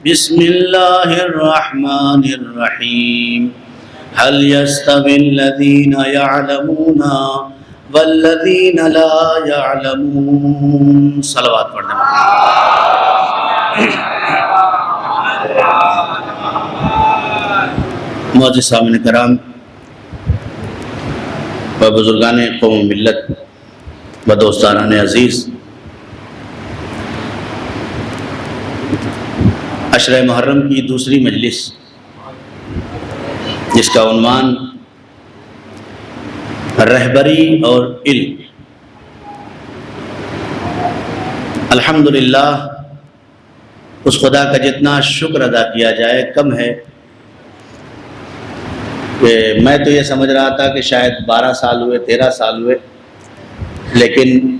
بسم اللہ الرحمن الرحیم هل يستوي الذين يعلمون والذين لا يعلمون. صلوات پڑھنے میں معزز سامعین کرام و بزرگان قوم و ملت و دوستان عزیز، عشرہ محرم کی دوسری مجلس جس کا عنوان رہبری اور علم، الحمدللہ اس خدا کا جتنا شکر ادا کیا جائے کم ہے کہ میں تو یہ سمجھ رہا تھا کہ شاید 12 سال ہوئے 13 سال ہوئے، لیکن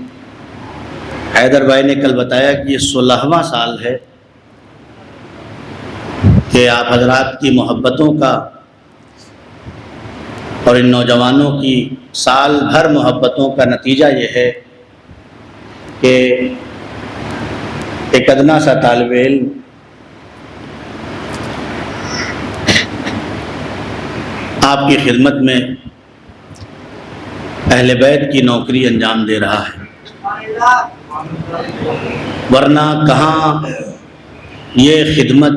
حیدر بھائی نے کل بتایا کہ یہ 16واں سال ہے کہ آپ حضرات کی محبتوں کا اور ان نوجوانوں کی سال بھر محبتوں کا نتیجہ یہ ہے کہ ایک ادنا سا طالب علم آپ کی خدمت میں اہل بیت کی نوکری انجام دے رہا ہے، ورنہ کہاں یہ خدمت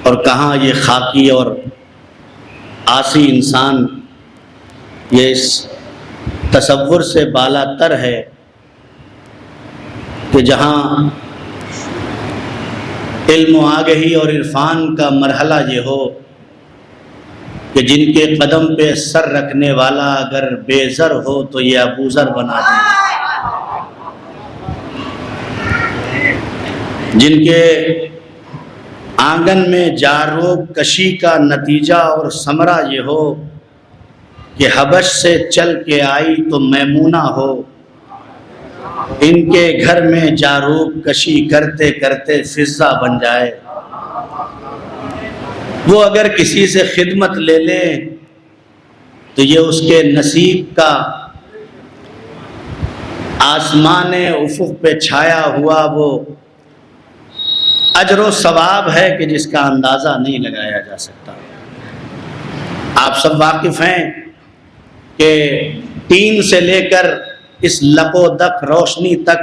اور کہاں یہ خاکی اور آسی انسان یہ اس تصور سے بالا تر ہے کہ جہاں علم و آگہی اور عرفان کا مرحلہ یہ ہو کہ جن کے قدم پہ سر رکھنے والا اگر بے زر ہو تو یہ ابو ذر بنا دیں، جن کے آنگن میں جاروب کشی کا نتیجہ اور ثمرہ یہ ہو کہ حبش سے چل کے آئی تو میمونہ ہو، ان کے گھر میں جاروب کشی کرتے کرتے فضہ بن جائے، وہ اگر کسی سے خدمت لے لیں تو یہ اس کے نصیب کا آسمان افق پہ چھایا ہوا وہ اجر و ثواب ہے کہ جس کا اندازہ نہیں لگایا جا سکتا۔ آپ سب واقف ہیں کہ تین سے لے کر اس لق و دق روشنی تک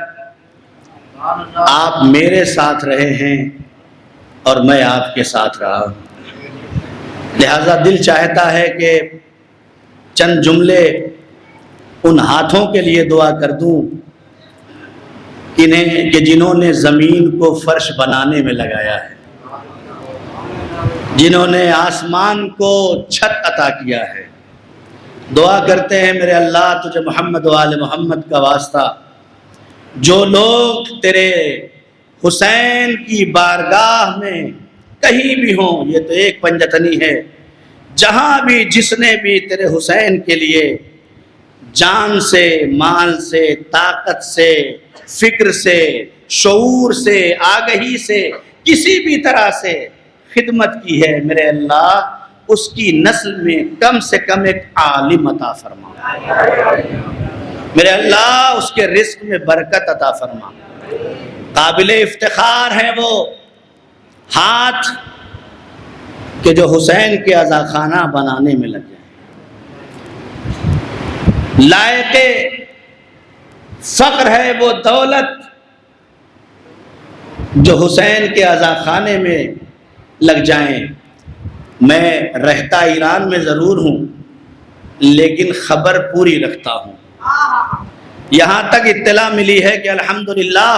آپ میرے ساتھ رہے ہیں اور میں آپ کے ساتھ رہا ہوں، لہذا دل چاہتا ہے کہ چند جملے ان ہاتھوں کے لیے دعا کر دوں کہ جنہوں نے زمین کو فرش بنانے میں لگایا ہے، جنہوں نے آسمان کو چھت عطا کیا ہے۔ دعا کرتے ہیں میرے اللہ تجھے محمد و آل محمد کا واسطہ، جو لوگ تیرے حسین کی بارگاہ میں کہیں بھی ہوں، یہ تو ایک پنجتنی ہے، جہاں بھی جس نے بھی تیرے حسین کے لیے جان سے، مال سے، طاقت سے، فکر سے، شعور سے، آگہی سے، کسی بھی طرح سے خدمت کی ہے، میرے اللہ اس کی نسل میں کم سے کم ایک عالم عطا فرما، میرے اللہ اس کے رزق میں برکت عطا فرما۔ قابل افتخار ہیں وہ ہاتھ کہ جو حسین کے عزاخانہ بنانے میں لگ جائیں، لائق فخر ہے وہ دولت جو حسین کے عزاخانے میں لگ جائیں۔ میں رہتا ایران میں ضرور ہوں لیکن خبر پوری رکھتا ہوں، یہاں تک اطلاع ملی ہے کہ الحمدللہ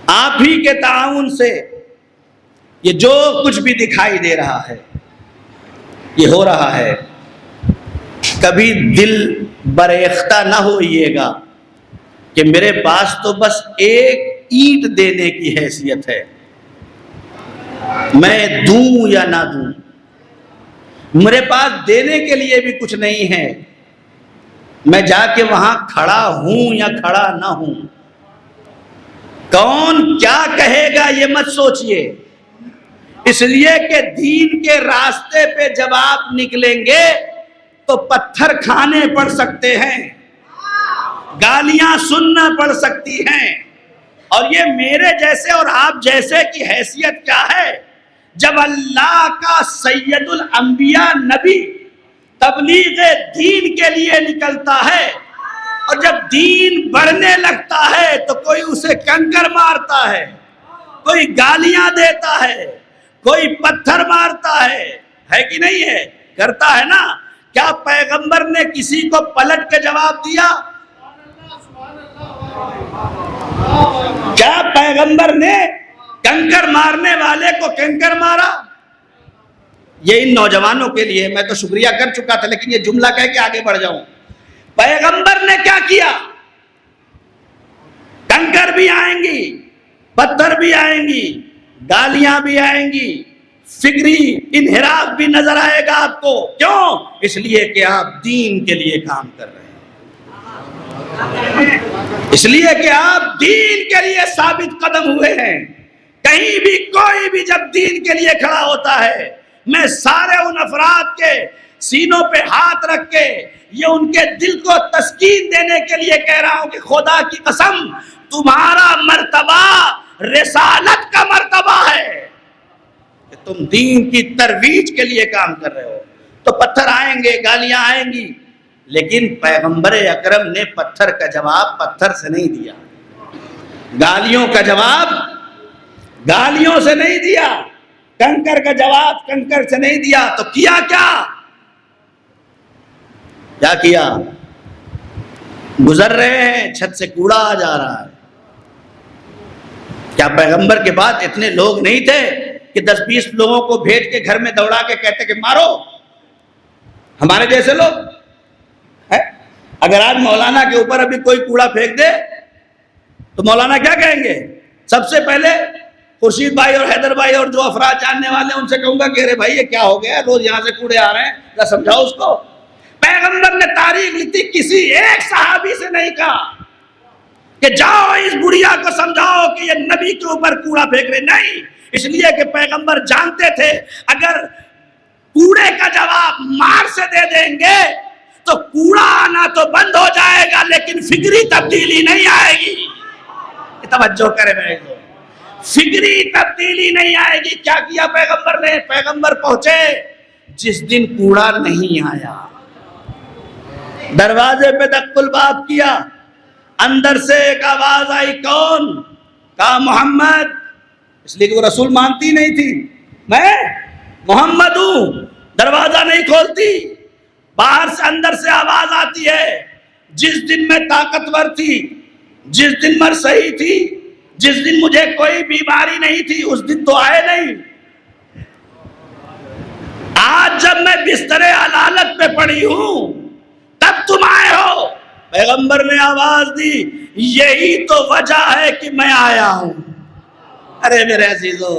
آپ ہی کے تعاون سے یہ جو کچھ بھی دکھائی دے رہا ہے یہ ہو رہا ہے۔ کبھی دل بریختہ نہ ہوئیے گا کہ میرے پاس تو بس ایک اینٹ دینے کی حیثیت ہے، میں دوں یا نہ دوں، میرے پاس دینے کے لیے بھی کچھ نہیں ہے، میں جا کے وہاں کھڑا ہوں یا کھڑا نہ ہوں، کون کیا کہے گا یہ مت سوچئے، اس لیے کہ دین کے راستے پہ جب آپ نکلیں گے تو پتھر کھانے پڑ سکتے ہیں، گالیاں سننا پڑ سکتی ہیں، اور یہ میرے جیسے اور آپ جیسے کی حیثیت کیا ہے؟ جب اللہ کا سید الانبیاء نبی تبلیغ دین کے لیے نکلتا ہے اور جب دین بڑھنے لگتا ہے تو کوئی اسے کنکر مارتا ہے، کوئی گالیاں دیتا ہے، کوئی پتھر مارتا ہے کہ نہیں ہے؟ کرتا ہے نا؟ کیا پیغمبر نے کسی کو پلٹ کے جواب دیا؟ کیا پیغمبر نے کنکر مارنے والے کو کنکر مارا؟ یہ ان نوجوانوں کے لیے میں تو شکریہ کر چکا تھا، لیکن یہ جملہ کہہ کے آگے بڑھ جاؤں۔ پیغمبر نے کیا کیا؟ کنکر بھی آئیں گی، پتھر بھی آئیں گی، گالیاں بھی آئیں گی، فکری انحراف بھی نظر آئے گا آپ کو۔ کیوں؟ اس لیے کہ آپ دین کے لیے کام کر رہے ہیں، اس لیے کہ آپ دین کے لیے ثابت قدم ہوئے ہیں۔ کہیں بھی کوئی بھی جب دین کے لیے کھڑا ہوتا ہے، میں سارے ان افراد کے سینوں پہ ہاتھ رکھ کے یہ ان کے دل کو تسکین دینے کے لیے کہہ رہا ہوں کہ خدا کی قسم تمہارا مرتبہ رسالت کا مرتبہ ہے کہ تم دین کی ترویج کے لیے کام کر رہے ہو۔ تو پتھر آئیں گے، گالیاں آئیں گی، لیکن پیغمبر اکرم نے پتھر کا جواب پتھر سے نہیں دیا، گالیوں کا جواب گالیوں سے نہیں دیا، کنکر کا جواب کنکر سے نہیں دیا۔ تو کیا کیا؟ گزر رہے ہیں، چھت سے کوڑا آ جا رہا ہے۔ کیا پیغمبر کے بعد اتنے لوگ نہیں تھے کہ 10-20 لوگوں کو بھیج کے گھر میں دوڑا کے کہتے کہ مارو؟ ہمارے جیسے لوگ ہیں۔ اگر آج مولانا کے اوپر ابھی کوئی کوڑا پھینک دے تو مولانا کیا کہیں گے؟ سب سے پہلے خورشید بھائی اور حیدر بھائی اور جو افراد جاننے والے ہیں ان سے کہوں گا کہ ارے بھائی یہ کیا ہو گیا، روز یہاں سے کوڑے آ رہے ہیں، ذرا سمجھاؤ اس کو۔ پیغمبر نے تاریخ لکھی، کسی ایک صحابی سے نہیں کہا کہ جاؤ اس بڑھیا کو سمجھاؤ کہ یہ نبی کے اوپر کوڑا پھینک رہے، نہیں۔ اس لیے کہ پیغمبر جانتے تھے اگر کوڑے کا جواب مار سے دے دیں گے تو کوڑا آنا تو بند ہو جائے گا لیکن فکری تبدیلی نہیں آئے گی۔ توجہ کرے میرے کو، فکری تبدیلی نہیں آئے گی۔ کیا کیا پیغمبر نے؟ پیغمبر پہنچے جس دن کوڑا نہیں آیا، دروازے پہ دق الباب کیا، اندر سے ایک آواز آئی، کون؟ کہا محمد، اس لیے کہ وہ رسول مانتی نہیں تھی، میں محمد ہوں۔ دروازہ نہیں کھولتی، باہر سے اندر سے آواز آتی ہے، جس دن میں طاقتور تھی، جس دن میں صحیح تھی، جس دن مجھے کوئی بیماری نہیں تھی، اس دن تو آئے نہیں، آج جب میں بستر علالت پہ پڑی ہوں تب تم آئے ہو۔ پیغمبر نے آواز دی، یہی تو وجہ ہے کہ میں آیا ہوں۔ ارے میرے عزیزو،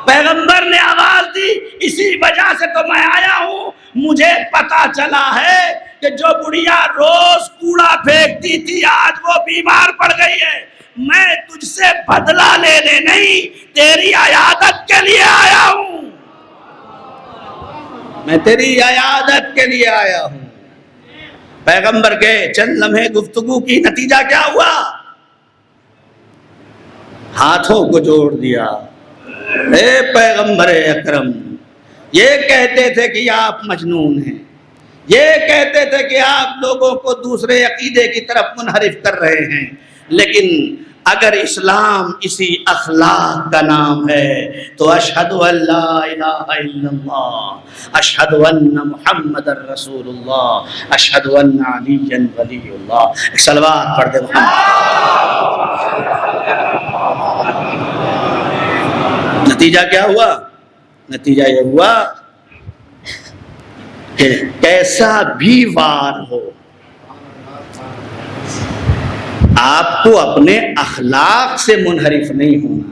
پیغمبر نے آواز دی، اسی وجہ سے تو میں آیا ہوں، مجھے پتا چلا ہے کہ جو بڑھیا روز کوڑا پھینکتی تھی آج وہ بیمار پڑ گئی ہے، میں تجھ سے بدلہ لینے نہیں تیری عیادت کے لیے آیا ہوں، میں تیری عیادت کے لیے آیا ہوں۔ پیغمبر کے چند لمحے گفتگو کی نتیجہ کیا ہوا؟ ہاتھوں کو جوڑ دیا، اے پیغمبر اکرم، یہ کہتے تھے کہ آپ مجنون ہیں، یہ کہتے تھے کہ آپ لوگوں کو دوسرے عقیدے کی طرف منحرف کر رہے ہیں، لیکن اگر اسلام اسی اخلاق کا نام ہے تو اشہد ان لا الہ الا اللہ، اشہد ان محمد رسول اللہ، اشہد ان علی ولی اللہ۔ ایک صلوات پڑھ دے محمد۔ نتیجہ کیا ہوا؟ نتیجہ یہ ہوا کہ کیسا بھی وار ہو، آپ کو اپنے اخلاق سے منحرف نہیں ہونا۔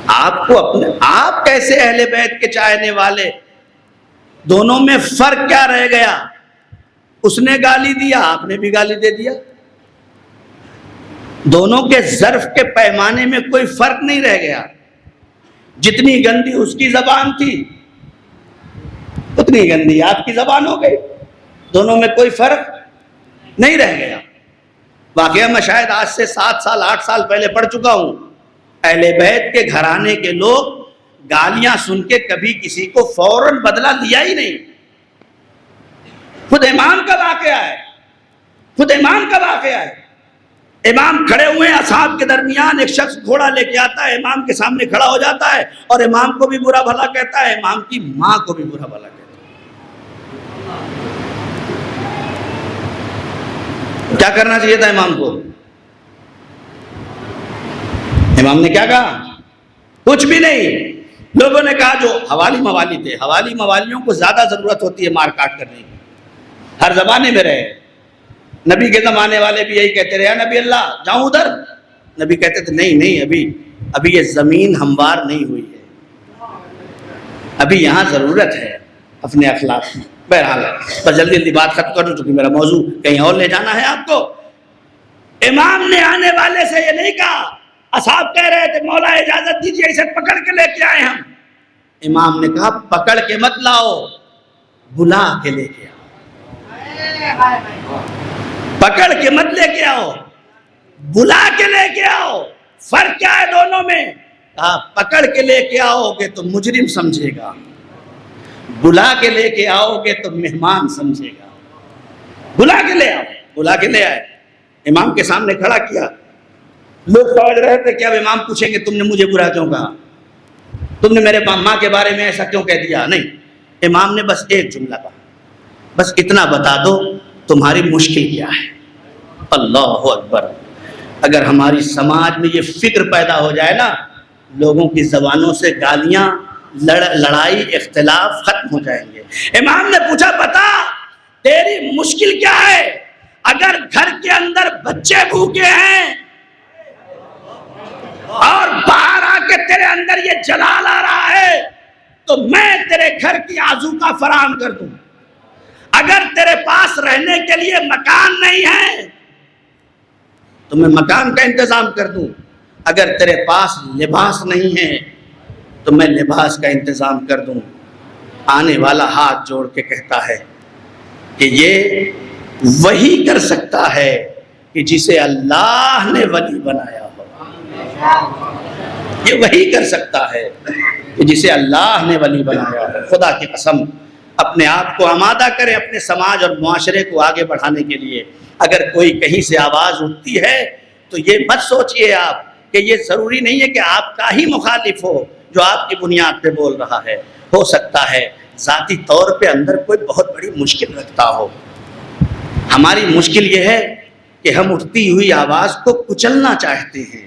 آپ کیسے اہل بیت کے چاہنے والے، دونوں میں فرق کیا رہ گیا؟ اس نے گالی دیا، آپ نے بھی گالی دے دیا، دونوں کے ظرف کے پیمانے میں کوئی فرق نہیں رہ گیا۔ جتنی گندی اس کی زبان تھی اتنی گندی آپ کی زبان ہو گئی، دونوں میں کوئی فرق نہیں رہ گیا۔ واقعہ میں شاید آج سے 7 سال 8 سال پہلے پڑھ چکا ہوں. اہل بیت کے گھرانے کے لوگ گالیاں سن کے کبھی کسی کو فوراً بدلہ دیا ہی نہیں. خود امام کا واقعہ ہے، خود امام کا واقعہ ہے. امام کھڑے ہوئے ہیں، اصحاب کے درمیان ایک شخص گھوڑا لے کے آتا ہے، امام کے سامنے کھڑا ہو جاتا ہے اور امام کو بھی برا بھلا کہتا ہے، امام کی ماں کو بھی برا بھلا کہتا ہے. کیا کرنا چاہیے تھا امام کو؟ امام نے کیا کہا؟ کچھ بھی نہیں. لوگوں نے کہا جو حوالی موالی تھے، حوالی موالیوں کو زیادہ ضرورت ہوتی ہے مار کاٹ کرنے کی، ہر زمانے میں رہے. نبی کے زمانے والے بھی یہی کہتے رہے، یا نبی اللہ جاؤں ادھر؟ نبی کہتے تھے نہیں ابھی یہ زمین ہموار نہیں ہوئی ہے، ابھی یہاں ضرورت ہے اپنے اخلاق میں. بہرحال بس جلدی جلدی بات ختم کر دوں چونکہ میرا موضوع کہیں اور لے جانا ہے آپ کو. امام نے آنے والے سے یہ نہیں کہا، اصحاب کہہ رہے تھے مولا اجازت دیجیے اسے پکڑ کے لے کے آئے ہم. امام نے کہا پکڑ کے مت لاؤ، بلا کے لے کے آؤ. پکڑ کے مت لے کے آؤ، بلا کے لے کے آؤ. فرق کیا ہے دونوں میں؟ کہا پکڑ کے لے کے آؤ گے تو مجرم سمجھے گا، بلا کے لے کے آؤ گے تو مہمان سمجھے گا. بلا کے لے آؤ. بلا کے لے آئے، امام کے سامنے کھڑا کیا. لوگ سمجھ رہے تھے کہ اب امام پوچھیں گے تم نے مجھے برا کیوں کہا، تم نے میرے ماں کے بارے میں ایسا کیوں کہہ دیا. نہیں، امام نے بس ایک جملہ کہا، بس اتنا بتا دو تمہاری مشکل کیا ہے. اللہ اکبر. اگر ہماری سماج میں یہ فکر پیدا ہو جائے نا، لوگوں کی زبانوں سے گالیاں، لڑائی، اختلاف ختم ہو جائیں گے. امام نے پوچھا بتا تیری مشکل کیا ہے؟ اگر گھر کے اندر بچے بھوکے ہیں اور باہر آ کے تیرے اندر یہ جلال آ رہا ہے تو میں تیرے گھر کی آذوقہ فراہم کر دوں. اگر تیرے پاس رہنے کے لیے مکان نہیں ہے تو میں مکان کا انتظام کر دوں. اگر تیرے پاس لباس نہیں ہے تو میں لباس کا انتظام کر دوں. آنے والا ہاتھ جوڑ کے کہتا ہے کہ یہ وہی کر سکتا ہے کہ جسے اللہ نے ولی بنایا ہو. یہ وہی کر سکتا ہے کہ جسے اللہ نے ولی بنایا ہو. خدا کی قسم اپنے آپ کو آمادہ کریں اپنے سماج اور معاشرے کو آگے بڑھانے کے لیے. اگر کوئی کہیں سے آواز اٹھتی ہے تو یہ مت سوچئے آپ کہ یہ ضروری نہیں ہے کہ آپ کا ہی مخالف ہو جو آپ کی بنیاد پہ بول رہا ہے. ہو سکتا ہے ذاتی طور پہ اندر کوئی بہت بڑی مشکل رکھتا ہو. ہماری مشکل یہ ہے کہ ہم اٹھتی ہوئی آواز کو کچلنا چاہتے ہیں،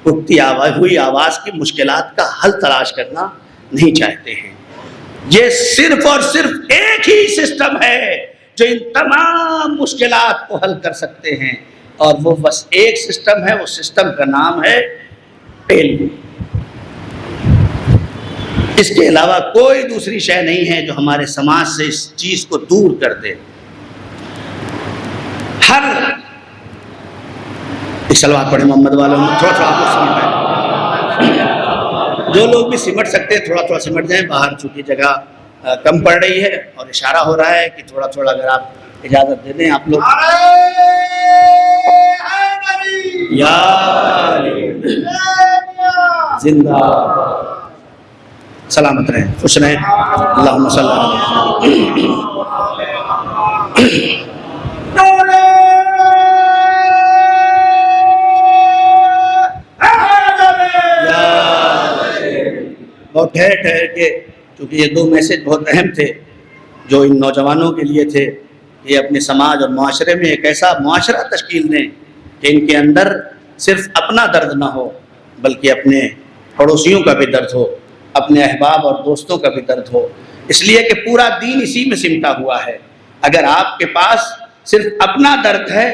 اٹھتی ہوئی آواز کی مشکلات کا حل تلاش کرنا نہیں چاہتے ہیں. یہ صرف اور صرف ایک ہی سسٹم ہے جو ان تمام مشکلات کو حل کر سکتے ہیں، اور وہ بس ایک سسٹم ہے. وہ سسٹم کا نام ہے علم. اس کے علاوہ کوئی دوسری شے نہیں ہے جو ہمارے سماج سے اس چیز کو دور کر دے. ہر سلوات پڑھیں محمد والوں، تھوڑا تھوڑا سمٹ جائیں. جو لوگ بھی سمٹ سکتے ہیں تھوڑا تھوڑا سمٹ جائیں. باہر چونکہ جگہ کم پڑ رہی ہے اور اشارہ ہو رہا ہے کہ تھوڑا تھوڑا اگر آپ اجازت دے دیں آپ لوگ. یا زندہ سلامت رہیں، خوش رہیں. اللہم صلی اللہ علیہ بہت ٹھہر کے، کیونکہ یہ 2 میسج بہت اہم تھے جو ان نوجوانوں کے لیے تھے. یہ اپنے سماج اور معاشرے میں ایک ایسا معاشرہ تشکیل دیں کہ ان کے اندر صرف اپنا درد نہ ہو بلکہ اپنے پڑوسیوں کا بھی درد ہو، اپنے احباب اور دوستوں کا بھی درد ہو. اس لیے کہ پورا دین اسی میں سمٹا ہوا ہے. اگر آپ کے پاس صرف اپنا درد ہے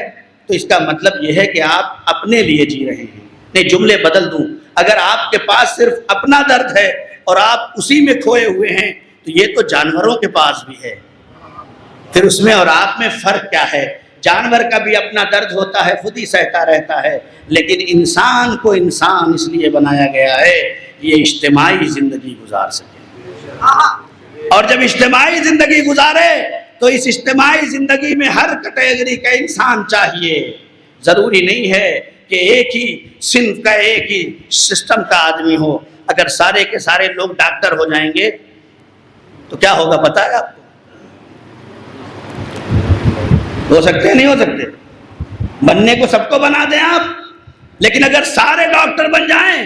تو اس کا مطلب یہ ہے کہ آپ اپنے لیے جی رہے ہیں. نہیں، جملے بدل دوں، اگر آپ کے پاس صرف اپنا درد ہے اور آپ اسی میں کھوئے ہوئے ہیں تو یہ تو جانوروں کے پاس بھی ہے. پھر اس میں اور آپ میں فرق کیا ہے؟ جانور کا بھی اپنا درد ہوتا ہے، خود ہی سہتا رہتا ہے، لیکن انسان کو انسان اس لیے بنایا گیا ہے یہ اجتماعی زندگی گزار سکے. اور جب اجتماعی زندگی گزارے تو اس اجتماعی زندگی میں ہر کیٹیگری کا انسان چاہیے. ضروری نہیں ہے کہ ایک ہی صنف کا ایک ہی سسٹم کا آدمی ہو. اگر سارے کے سارے لوگ ڈاکٹر ہو جائیں گے تو کیا ہوگا پتہ ہے آپ کو؟ ہو سکتے ہیں نہیں ہو سکتے؟ بننے کو سب کو بنا دیں آپ، لیکن اگر سارے ڈاکٹر بن جائیں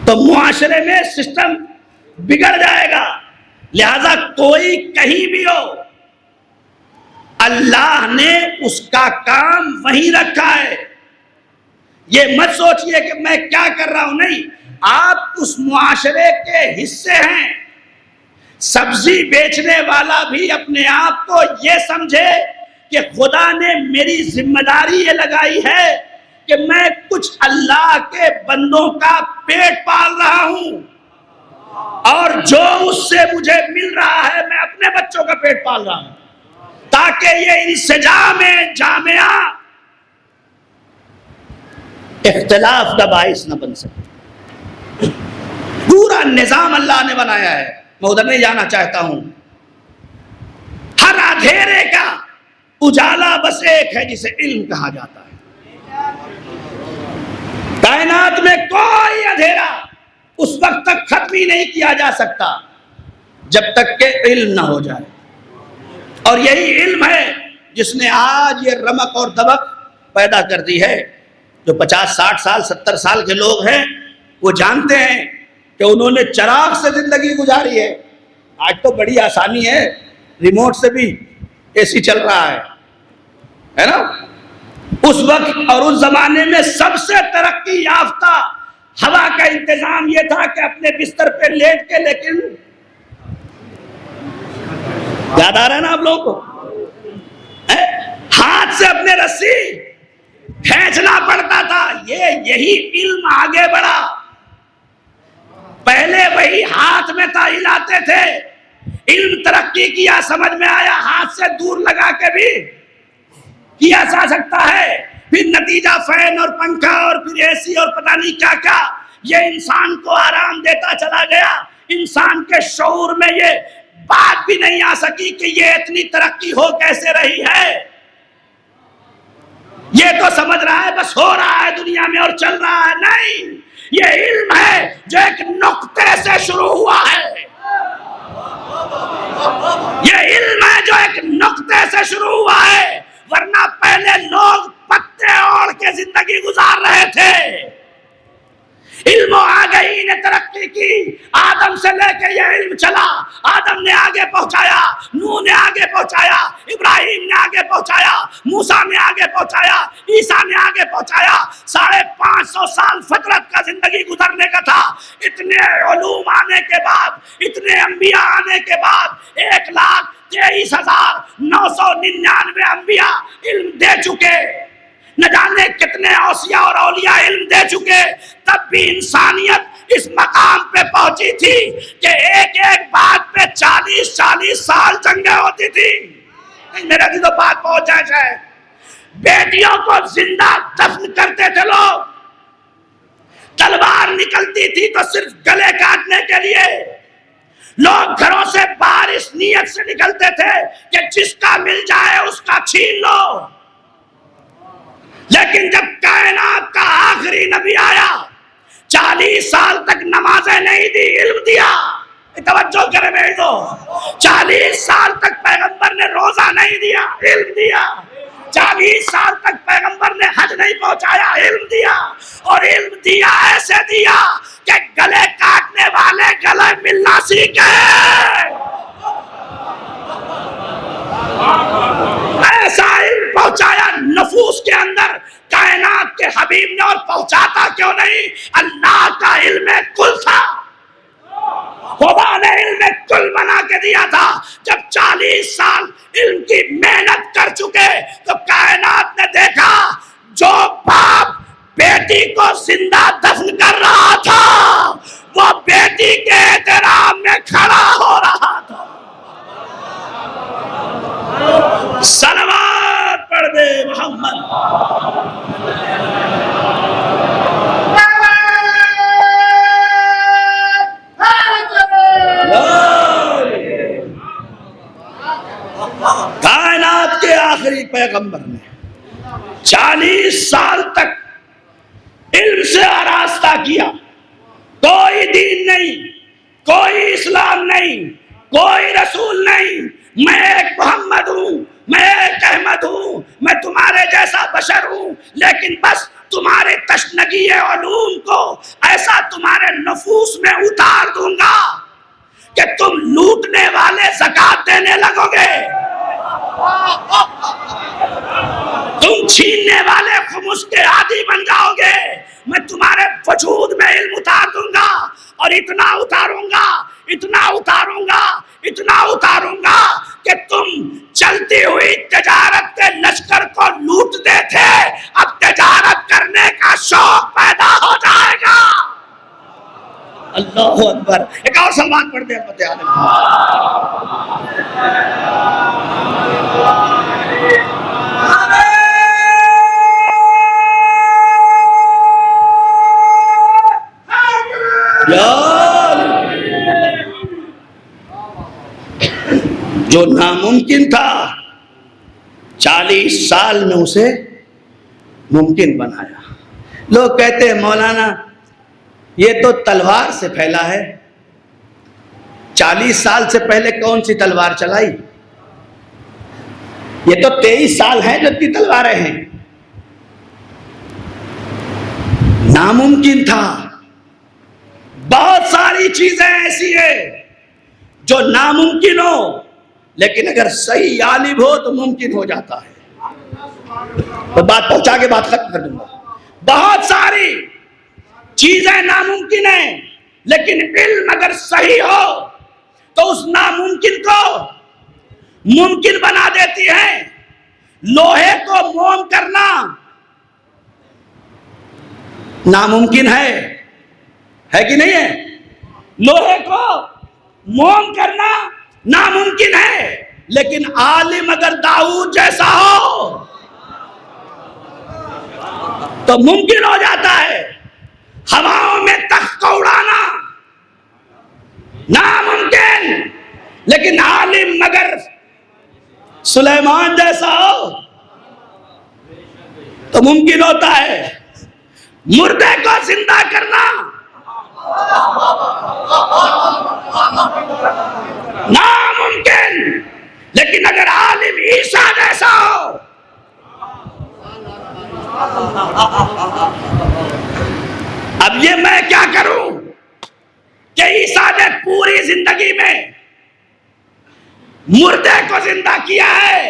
تو معاشرے میں سسٹم بگڑ جائے گا. لہذا کوئی کہیں بھی ہو، اللہ نے اس کا کام وہیں رکھا ہے. یہ مت سوچئے کہ میں کیا کر رہا ہوں، نہیں، آپ اس معاشرے کے حصے ہیں. سبزی بیچنے والا بھی اپنے آپ کو یہ سمجھے کہ خدا نے میری ذمہ داری یہ لگائی ہے کہ میں کچھ اللہ کے بندوں کا پیٹ پال رہا ہوں، اور جو اس سے مجھے مل رہا ہے میں اپنے بچوں کا پیٹ پال رہا ہوں، تاکہ یہ انسجام جامعہ اختلاف کا باعث نہ بن سکے. پورا نظام اللہ نے بنایا ہے. میں ادھر نہیں جانا چاہتا ہوں. ہر اندھیرے کا اجالا بس ایک ہے جسے علم کہا جاتا ہے. کائنات میں کوئی اندھیرا اس وقت تک ختم ہی نہیں کیا جا سکتا جب تک کہ علم نہ ہو جائے. اور یہی علم ہے جس نے آج یہ رمق اور دبق پیدا کر دی ہے. جو 50 60 سال 70 سال کے لوگ ہیں وہ جانتے ہیں کہ انہوں نے چراغ سے زندگی گزاری ہے. آج تو بڑی آسانی ہے، ریموٹ سے بھی اے سی چل رہا ہے نا. اس وقت اور اس زمانے میں سب سے ترقی یافتہ ہوا کا انتظام یہ تھا کہ اپنے بستر پہ لیٹ کے، لیکن یاد آ رہا ہے نا آپ لوگوں کو، ہاتھ سے اپنے رسی کھینچنا پڑتا تھا. یہی علم آگے بڑھا. پہلے وہی ہاتھ میں تھا، ہلاتے تھے. علم ترقی کیا، سمجھ میں آیا ہاتھ سے دور لگا کے بھی کیا جا سکتا ہے. پھر نتیجہ فین اور پنکھا اور پھر اے سی اور پتہ نہیں کیا کیا. یہ انسان کو آرام دیتا چلا گیا. انسان کے شعور میں یہ بات بھی نہیں آ سکی کہ یہ اتنی ترقی ہو کیسے رہی ہے. یہ تو سمجھ رہا ہے بس ہو رہا ہے دنیا میں اور چل رہا ہے. نہیں، یہ علم ہے جو ایک نقطے سے شروع ہوا ہے. یہ علم ہے جو ایک نقطے سے شروع ہوا ہے. ورنہ پہلے لوگ پتے اوڑھ کے زندگی گزار رہے تھے. علم آ گئی نے ترقی کی. آدم سے لے کے یہ علم چلا. آدم نے آگے پہنچایا، نوح نے آگے پہنچایا، ابراہیم نے آگے پہنچایا، موسیٰ نے آگے پہنچایا، عیسیٰ نے آگے پہنچایا. 550 سال فطرت کا زندگی گزرنے کا تھا. اتنے علوم آنے کے بعد، اتنے انبیاء آنے کے بعد 1,23,999 انبیاء علم دے چکے. نہ جانے کتنے اوصیاء اور اولیاء علم دے چکے. تب بھی انسانیت اس مقام پہ پہنچی تھی کہ ایک ایک بات پہ 40 سال جنگیں ہوتی تھی. میرا بھی تو بات پہنچ جائے شاید. بیٹیوں کو زندہ دفن کرتے تھے لوگ. تلوار نکلتی تھی تو صرف گلے کاٹنے کے لیے. لوگ گھروں سے باہر اس نیت سے نکلتے تھے کہ جس کا مل جائے اس کا چھین لو. لیکن جب کائنات کا آخری نبی آیا، 40 سال تک نمازیں نہیں دی، علم دیا. توجہ کرے میری تو. 40 سال تک پیغمبر نے روزہ نہیں دیا، علم دیا. 40 سال تک پیغمبر نے حج نہیں پہنچایا، علم دیا. اور علم دیا ایسے دیا کہ گلے کاٹنے والے گلے ملنا سیکھے. ایسا علم پہنچایا نفوس کے اندر کائنات کے حبیب نے. اور پہنچاتا کیوں نہیں؟ اللہ کا علم کل تھا. خدا نے علم کل بنا کے دیا تھا. جب 40 سال علم کی محنت کر چکے تو کائنات نے دیکھا جو باپ بیٹی کو زندہ دفن کر رہا تھا وہ بیٹی کے احترام میں کھڑا ہو رہا تھا. صلوات پڑھ دے محمد. کائنات کے آخری پیغمبر نے علم سے آراستہ کیا. کوئی دین نہیں, کوئی اسلام نہیں, کوئی رسول نہیں. میں ایک محمد ہوں, میں ایک احمد ہوں, میں تمہارے جیسا بشر ہوں, لیکن بس تمہارے تشنگی علوم کو ایسا تمہارے نفوس میں اتار دوں گا کہ تم لوٹنے والے زکات دینے لگو گے, تم چھیننے والے خمس کے عادی بن جاؤ گے. میں تمہارے وجود میں علم اتار دوں گا, اور اتنا اتاروں گا, اتنا اتاروں گا, اتنا اتاروں گا کہ تم چلتی ہوئی تجارت کے لشکر کو لوٹتے تھے, اب تجارت کرنے کا شوق پیدا ہو جائے گا. اللہ اکبر. ایک اور سلمان پڑھ دیں فتح عالم. جو ناممکن تھا 40 سال میں اسے ممکن بنایا. لوگ کہتے ہیں مولانا یہ تو تلوار سے پھیلا ہے. 40 سال سے پہلے کون سی تلوار چلائی؟ یہ تو 23 سال ہیں جو اتنی تلواریں ہیں. ناممکن تھا. بہت ساری چیزیں ایسی ہیں جو ناممکن ہو, لیکن اگر صحیح عالم ہو تو ممکن ہو جاتا ہے. تو بات پہنچا کے بات ختم کر دوں گا. بہت ساری چیزیں ناممکن ہیں, لیکن علم اگر صحیح ہو تو اس ناممکن کو ممکن بنا دیتی ہے. لوہے کو موم کرنا ناممکن ہے کہ نہیں ہے؟ لوہے کو موم کرنا ناممکن ہے, لیکن عالم اگر داؤد جیسا ہو تو ممکن ہو جاتا ہے. ہواؤں میں تخت کو اڑانا ناممکن, لیکن عالم اگر سلیمان جیسا ہو تو ممکن ہوتا ہے. مردے کو زندہ کرنا ناممکن, لیکن اگر عالم عیسیٰ جیسا ہو اب یہ میں کیا کروں کہ عیسیٰ نے پوری زندگی میں مردے کو زندہ کیا ہے.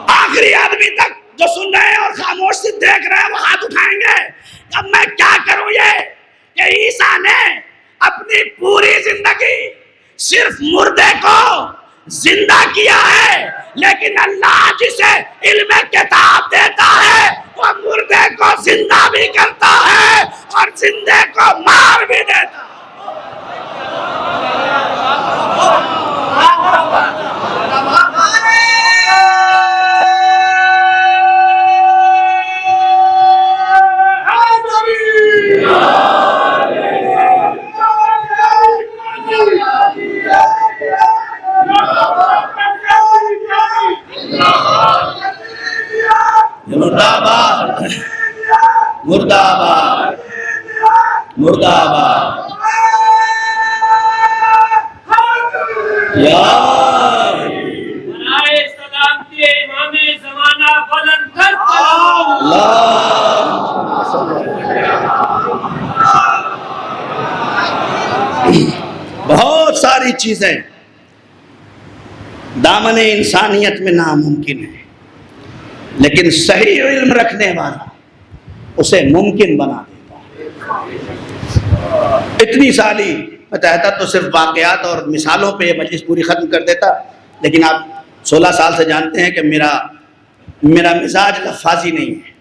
آخری آدمی تک جو سن رہے ہیں اور خاموش سے دیکھ رہے ہیں وہ ہاتھ اٹھائیں گے. اب میں کیا کروں یہ کہ عیسیٰ نے اپنی پوری زندگی صرف مردے کو زندہ کیا ہے, لیکن اللہ جسے علم کتاب دیتا ہے وہ مردے کو زندہ بھی کرتا ہے اور زندے کو مار بھی دیتا ہے. مردہ آباد, مردہ آباد. یا سلامتی امام زمانہ بلند کر بہت ساری چیزیں دامن انسانیت میں ناممکن ہے, لیکن صحیح علم رکھنے والا اسے ممکن بنا دیتا ہے. اتنی ساری میں چاہتا تو صرف واقعات اور مثالوں پہ یہ مجلس پوری ختم کر دیتا, لیکن آپ 16 سال سے جانتے ہیں کہ میرا مزاج لفاظی نہیں ہے.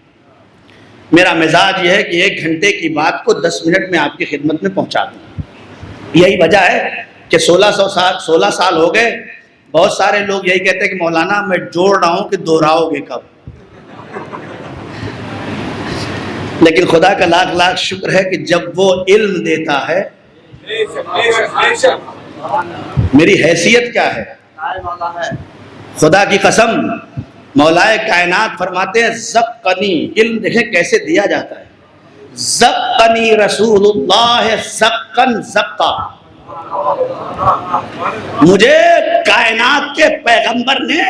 میرا مزاج یہ ہے کہ 1 گھنٹے کی بات کو 10 منٹ میں آپ کی خدمت میں پہنچا دوں. یہی وجہ ہے کہ 16 سال ہو گئے. بہت سارے لوگ یہی کہتے ہیں کہ مولانا میں جوڑ رہا ہوں کہ دوہراؤ گے کب. لیکن خدا کا لاکھ لاکھ شکر ہے کہ جب وہ علم دیتا ہے, میری حیثیت کیا ہے, خدا کی قسم مولائے کائنات فرماتے ہیں زقنی، علم دیکھیں کیسے دیا جاتا ہے، زقنی رسول اللہ زقن زقا، مجھے کائنات کے پیغمبر نے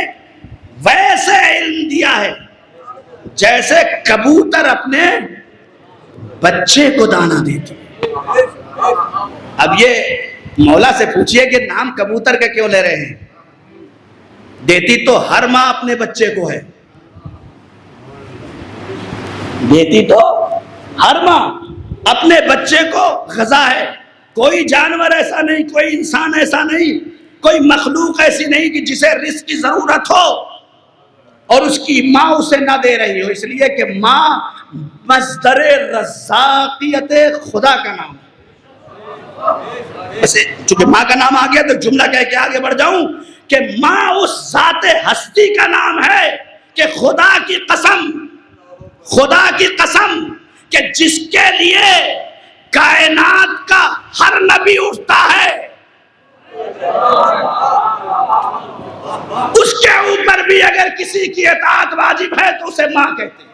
ویسے علم دیا ہے جیسے کبوتر اپنے بچے کو دانا دیتی ہے۔ اب یہ مولا سے پوچھئے کہ نام کبوتر کا کیوں لے رہے ہیں؟ دیتی تو ہر ماں اپنے بچے کو ہے، دیتی تو ہر ماں اپنے بچے کو غذا ہے۔ کوئی جانور ایسا نہیں، کوئی انسان ایسا نہیں، کوئی مخلوق ایسی نہیں کہ جسے رزق کی ضرورت ہو اور اس کی ماں اسے نہ دے رہی ہو، اس لیے کہ ماں مصدر رزاقیت خدا کا نام ہے۔ ویسے چونکہ ماں کا نام آ گیا تو جملہ کہہ کے آگے بڑھ جاؤں کہ ماں اس ذات ہستی کا نام ہے کہ خدا کی قسم، خدا کی قسم کہ جس کے لیے کائنات کا ہر نبی اٹھتا ہے، اس کے اوپر بھی اگر کسی کی اطاعت واجب ہے تو اسے ماں کہتے ہیں۔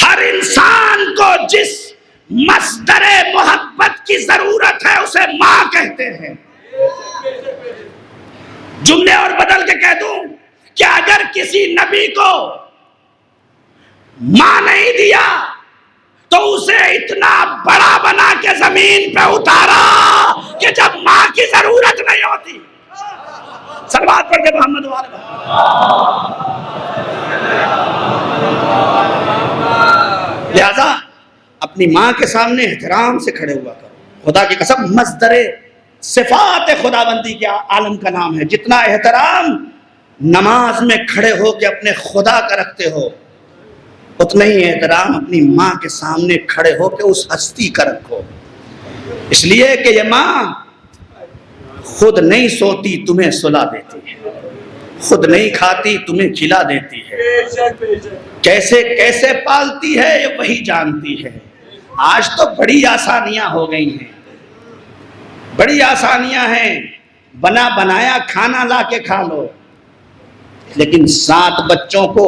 ہر انسان کو جس مصدر محبت کی ضرورت ہے اسے ماں کہتے ہیں۔ جملے اور بدل کے کہہ دوں کہ اگر کسی نبی کو ماں نہیں دیا تو اسے اتنا بڑا بنا کے زمین پہ اتارا کہ جب ماں کی ضرورت نہیں ہوتی۔ صلوات پڑھ کے محمد والے لہذا اپنی ماں کے سامنے احترام سے کھڑے ہوا کرو۔ خدا کی قسم مصدر صفات خداوندی کے عالم کا نام ہے۔ جتنا احترام نماز میں کھڑے ہو کے اپنے خدا کا رکھتے ہو، اتنا ہی احترام اپنی ماں کے سامنے کھڑے ہو کے اس ہستی کا رکھو، اس لیے کہ یہ ماں خود نہیں سوتی تمہیں سلا دیتی ہے، خود نہیں کھاتی تمہیں کھلا دیتی ہے، کیسے کیسے پالتی ہے یہ وہی جانتی ہے۔ آج تو بڑی آسانیاں ہو گئی ہیں، بڑی آسانیاں ہیں، بنا بنایا کھانا لا کے کھا لو، لیکن 7 بچوں کو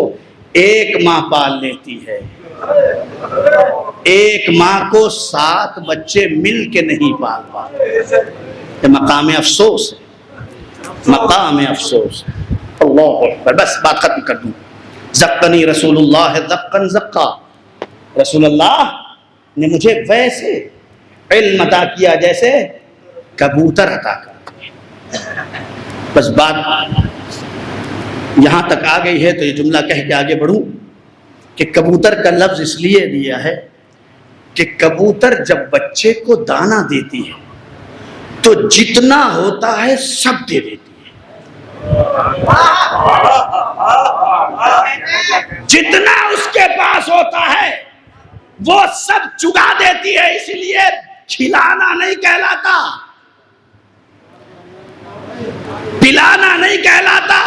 ایک ماں پال لیتی ہے۔ ایک ماں کو 7 بچے مل کے نہیں پال پاتے، یہ مقام افسوس ہے، مقام افسوس ہے۔ اللہ اکبر، بس بات ختم کر دوں۔ زقنی رسول اللہ زقن زقا، رسول اللہ نے مجھے ویسے علم عطا کیا جیسے کبوتر عطا کرتا۔ بس بات یہاں تک آ گئی ہے تو یہ جملہ کہہ کے آگے بڑھوں کہ کبوتر کا لفظ اس لیے دیا ہے کہ کبوتر جب بچے کو دانا دیتی ہے تو جتنا ہوتا ہے سب دے دیتی ہے، جتنا اس کے پاس ہوتا ہے وہ سب چگا دیتی ہے، اس لیے کھلانا نہیں کہلاتا، پلانا نہیں کہلاتا،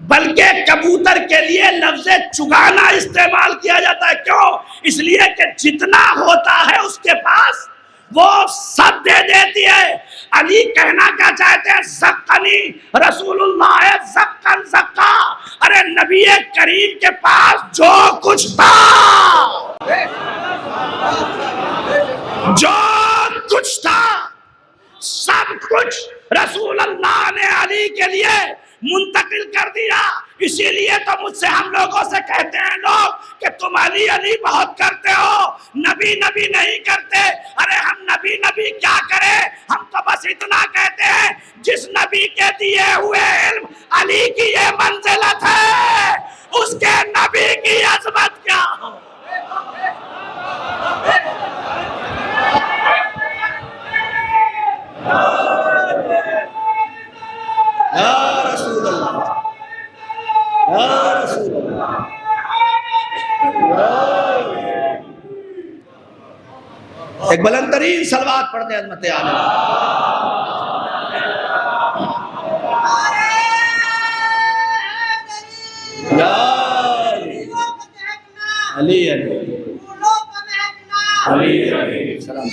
بلکہ کبوتر کے لیے لفظ چگانا استعمال کیا جاتا ہے۔ کیوں؟ اس لیے کہ جتنا ہوتا ہے اس کے پاس وہ سب دے دیتی ہے۔ علی کہنا کیا چاہتے ہیں؟ زقنی رسول اللہ زقن زقا، ارے نبی کریم کے پاس جو کچھ تھا، جو کچھ تھا، سب کچھ رسول اللہ نے علی کے لیے منتقل کر دیا۔ اسی لیے تو مجھ سے ہم لوگوں سے کہتے ہیں لوگ کہ تم علی علی بہت کرتے ہو، نبی نبی نہیں کرتے۔ ارے ہم نبی نبی کیا کریں، ہم تو بس اتنا کہتے ہیں جس نبی کے دیے ہوئے علم علی کی یہ منزلت ہے، اس کے نبی کی عظمت کیا ہو۔ یا رسول اللہ، یا رسول اللہ، ایک بلند ترین صلوات پڑھ دیں عظمت عالم۔ یا علی علی علی علی سلام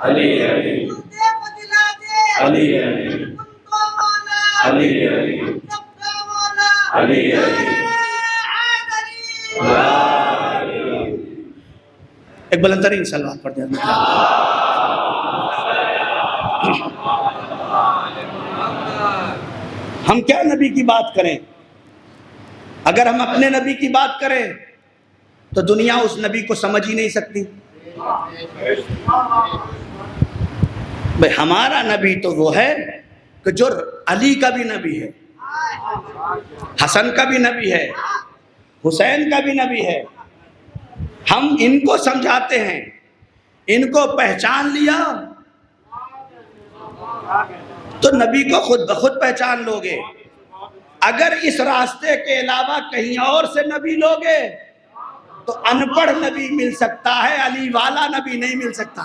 علی علی علی علی علی علی ایک بلند ترین صلوات پڑھ دیں۔ ہم کیا نبی کی بات کریں؟ اگر ہم اپنے نبی کی بات کریں تو دنیا اس نبی کو سمجھ ہی نہیں سکتی۔ بھئی ہمارا نبی تو وہ ہے کہ جو علی کا بھی نبی ہے، حسن کا بھی نبی ہے، حسین کا بھی نبی ہے۔ ہم ان کو سمجھاتے ہیں، ان کو پہچان لیا تو نبی کو خود بخود پہچان لوگے۔ اگر اس راستے کے علاوہ کہیں اور سے نبی لوگے تو ان پڑھ نبی مل سکتا ہے، علی والا نبی نہیں مل سکتا۔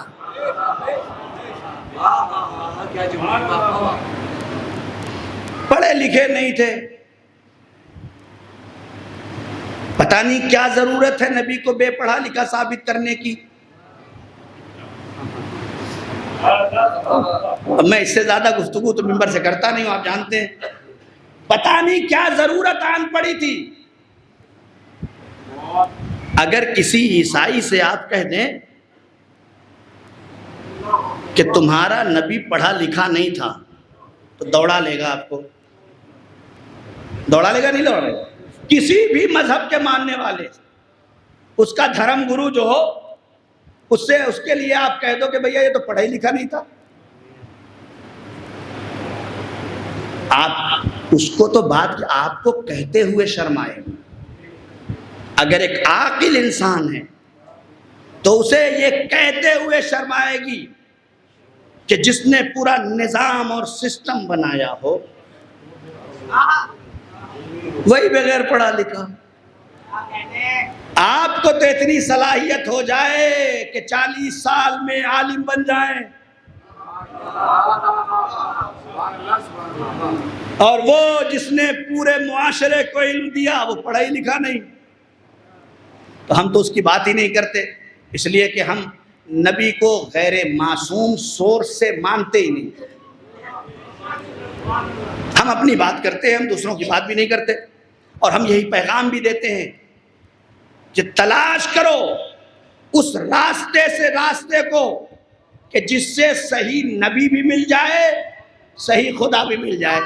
پڑھے لکھے نہیں تھے، پتہ نہیں کیا ضرورت ہے نبی کو بے پڑھا لکھا ثابت کرنے کی۔ اب میں اس سے زیادہ گفتگو تو ممبر سے کرتا نہیں ہوں، آپ جانتے ہیں۔ پتہ نہیں کیا ضرورت آن پڑی تھی۔ اگر کسی عیسائی سے آپ کہہ دیں کہ تمہارا نبی پڑھا لکھا نہیں تھا تو دوڑا لے گا آپ کو، دوڑا لے گا نہیں دوڑے گا؟ کسی بھی مذہب کے ماننے والے، اس کا دھرم گرو جو ہو، اس کے لیے آپ کہہ دو کہ بھیا یہ تو پڑھا ہی لکھا نہیں تھا، آپ اس کو تو بات آپ کو کہتے ہوئے شرم آئے گی۔ اگر ایک عاقل انسان ہے تو اسے یہ کہتے ہوئے شرم آئے گی کہ جس نے پورا نظام اور سسٹم بنایا ہو وہی بغیر پڑھا لکھا۔ آپ کو تو اتنی صلاحیت ہو جائے کہ 40 سال میں عالم بن جائیں، اور وہ جس نے پورے معاشرے کو علم دیا وہ پڑھا ہی لکھا نہیں، تو ہم تو اس کی بات ہی نہیں کرتے، اس لیے کہ ہم نبی کو غیر معصوم سورس سے مانتے ہی نہیں۔ ہم اپنی بات کرتے ہیں، ہم دوسروں کی بات بھی نہیں کرتے، اور ہم یہی پیغام بھی دیتے ہیں کہ تلاش کرو اس راستے کو کہ جس سے صحیح نبی بھی مل جائے، صحیح خدا بھی مل جائے۔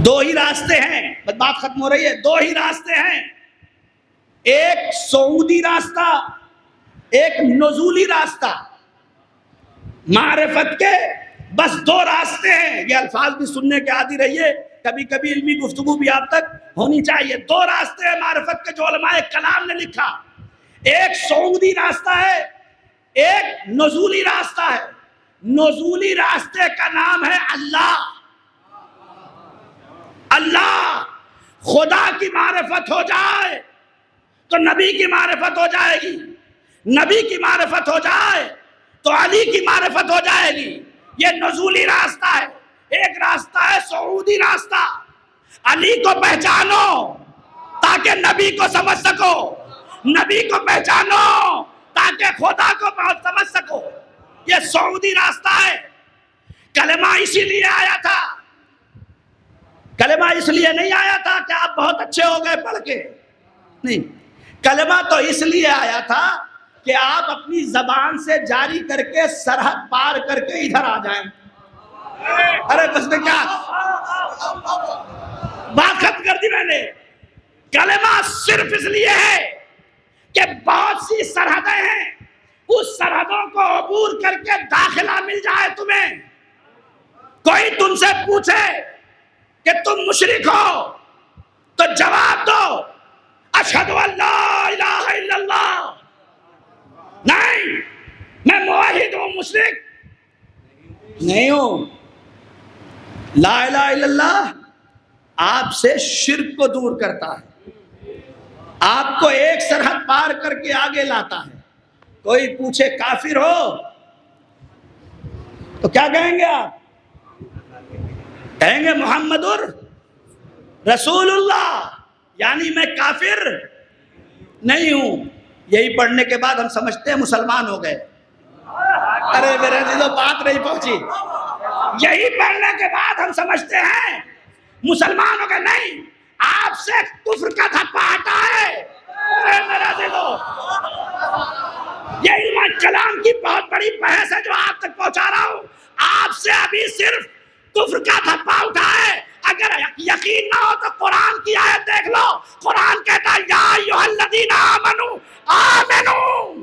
دو ہی راستے ہیں، بات ختم ہو رہی ہے، دو ہی راستے ہیں، ایک سعودی راستہ، ایک نزولی راستہ۔ معرفت کے بس دو راستے ہیں، یہ الفاظ بھی سننے کے عادی رہیے، کبھی کبھی علمی گفتگو بھی آپ تک ہونی چاہیے۔ دو راستے ہیں معرفت کے جو علماء کلام نے لکھا، ایک سعودی راستہ ہے، ایک نزولی راستہ ہے۔ نزولی راستے کا نام ہے اللہ۔ اللہ، خدا کی معرفت ہو جائے تو نبی کی معرفت ہو جائے گی، نبی کی معرفت ہو جائے تو علی کی معرفت ہو جائے گی۔ یہ نزولی راستہ ہے۔ ایک راستہ ہے سعودی راستہ، علی کو پہچانو تاکہ نبی کو سمجھ سکو، نبی کو پہچانو تاکہ خدا کو سمجھ سکو۔ یہ سعودی راستہ ہے۔ کلمہ اسی لیے آیا تھا، کلمہ اس لیے نہیں آیا تھا کہ آپ بہت اچھے ہو گئے پڑھ کے، نہیں، کلمہ تو اس لیے آیا تھا کہ آپ اپنی زبان سے جاری کر کے سرحد پار کر کے ادھر آ جائیں۔ ارے بس میں کیا بات ختم کر دی میں نے۔ کلمہ صرف اس لیے ہے کہ بہت سی سرحدیں ہیں، اس سرحدوں کو عبور کر کے داخلہ مل جائے تمہیں۔ کوئی تم سے پوچھے کہ تم مشرک ہو تو جواب دو اشہد ان لا الہ الا اللہ۔ نہیں، میں موحد ہوں، مشرک نہیں ہوں۔ لا الہ الا اللہ آپ سے شرک کو دور کرتا ہے، آپ کو ایک سرحد پار کر کے آگے لاتا ہے۔ کوئی پوچھے کافر ہو تو کیا کہیں گے آپ؟ کہیں گے محمد رسول اللہ، یعنی میں کافر نہیں ہوں۔ یہی پڑھنے کے بعد ہم سمجھتے ہیں مسلمان ہو گئے۔ ارے میرے عزیزو، بات نہیں پہنچی۔ یہی پڑھنے کے بعد ہم سمجھتے ہیں مسلمان ہو گئے. نہیں, آپ سے کفر کا دھبا ہٹا ہے. میرا دلو, یہ علم کلام کی بہت بڑی بحث ہے جو آپ تک پہنچا رہا ہوں. آپ سے ابھی صرف کفر کا دھبا اٹھا ہے. اگر یقین نہ ہو تو قرآن کی آیت دیکھ لو. قرآن کہتا ہے یا ایھا الذین آمنوا آمنوا,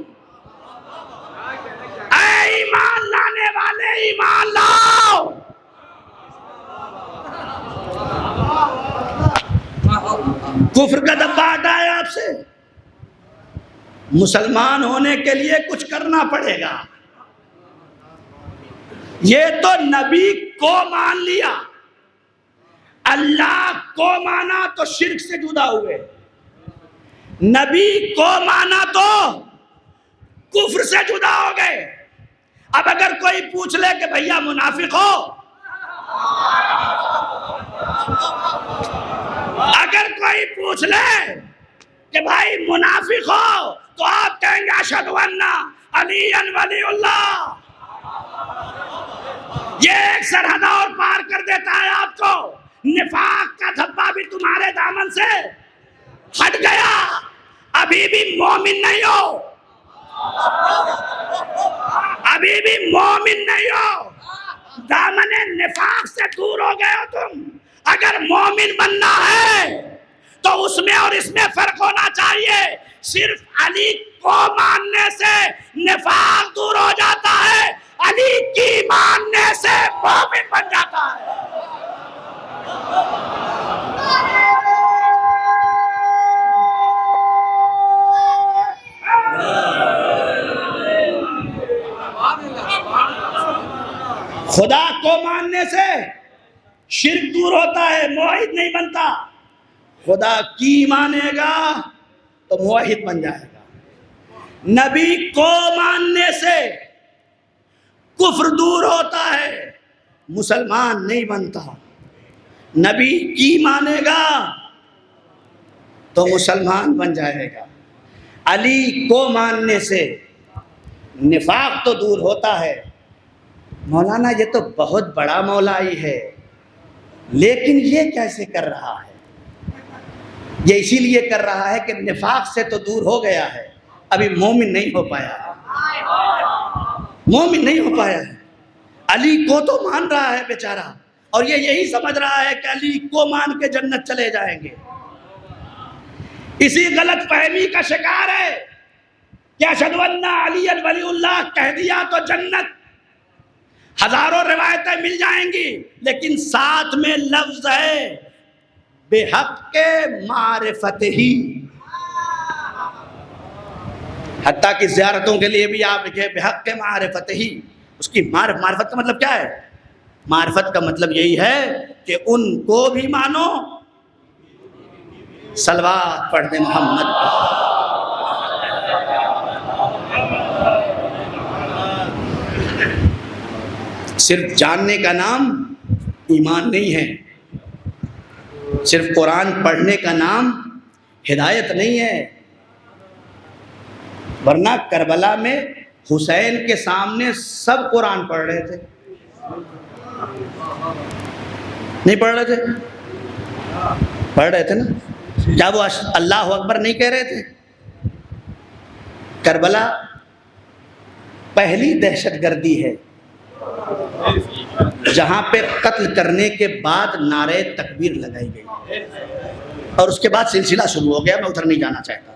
اے ایمان لانے والے ایمان لاؤ. کفر کا دھبا ہٹا ہے آپ سے. مسلمان ہونے کے لیے کچھ کرنا پڑے گا. یہ تو نبی کو مان لیا, اللہ کو مانا تو شرک سے جدا ہوئے, نبی کو مانا تو کفر سے جدا ہو گئے. اب اگر کوئی پوچھ لے کہ بھیا منافق ہو, اگر کوئی پوچھ لے کہ بھائی منافق ہو, تو آپ کہیں گے اشہد ان علی ولی اللہ. یہ ایک سرحد اور پار کر دیتا ہے آپ کو. نفاق کا دھبا بھی تمہارے دامن سے ہٹ گیا. ابھی بھی مومن نہیں ہو, ابھی بھی مومن نہیں ہو, دامن نفاق سے دور ہو گئے ہو تم. اگر مومن بننا ہے تو اس میں اور اس میں فرق ہونا چاہیے. صرف علی کو ماننے سے نفاق دور ہو جاتا ہے, علی کی ماننے سے مومن بن جاتا ہے. خدا کو ماننے سے شرک دور ہوتا ہے, موحد نہیں بنتا. خدا کی مانے گا تو موحد بن جائے گا. نبی کو ماننے سے کفر دور ہوتا ہے, مسلمان نہیں بنتا. نبی کی مانے گا تو مسلمان بن جائے گا. علی کو ماننے سے نفاق تو دور ہوتا ہے. مولانا یہ تو بہت بڑا مولائی ہے, لیکن یہ کیسے کر رہا ہے؟ یہ اسی لیے کر رہا ہے کہ نفاق سے تو دور ہو گیا ہے, ابھی مومن نہیں ہو پایا ہے. مومن نہیں ہو پایا ہے. علی کو تو مان رہا ہے بیچارہ, اور یہ یہی سمجھ رہا ہے کہ علی کو مان کے جنت چلے جائیں گے. اسی غلط فہمی کا شکار ہے کہ اشہد ان علی ولی اللہ کہہ دیا تو جنت. ہزاروں روایتیں مل جائیں گی, لیکن ساتھ میں لفظ ہے بے حق کے معرفت ہی. حتیٰ کہ زیارتوں کے لیے بھی آپ لکھے بے حق کے معرفت ہی. اس کی معرفت کا مطلب کیا ہے؟ معرفت کا مطلب یہی ہے کہ ان کو بھی مانو, صلوات پڑھ دے محمد. صرف جاننے کا نام ایمان نہیں ہے, صرف قرآن پڑھنے کا نام ہدایت نہیں ہے. ورنہ کربلا میں حسین کے سامنے سب قرآن پڑھ رہے تھے, نہیں پڑھ رہے تھے؟ پڑھ رہے تھے نا. کیا وہ اللہ اکبر نہیں کہہ رہے تھے؟ کربلا پہلی دہشت گردی ہے جہاں پہ قتل کرنے کے بعد نعرے تکبیر لگائی گئی, اور اس کے بعد سلسلہ شروع ہو گیا. میں ادھر نہیں جانا چاہتا,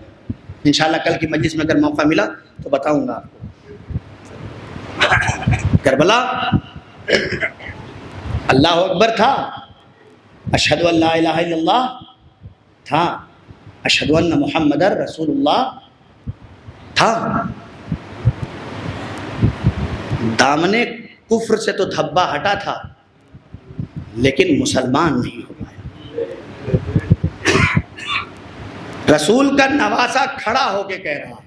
انشاءاللہ کل کی مجلس میں اگر موقع ملا تو بتاؤں گا آپ کو. کربلا اللہ اکبر تھا, اشہد ان لا الہ الا اللہ تھا, اشہد ان محمد رسول اللہ تھا. دامن کفر سے تو دھبا ہٹا تھا, لیکن مسلمان نہیں ہو پایا. رسول کا نواسا کھڑا ہو کے کہہ رہا ہے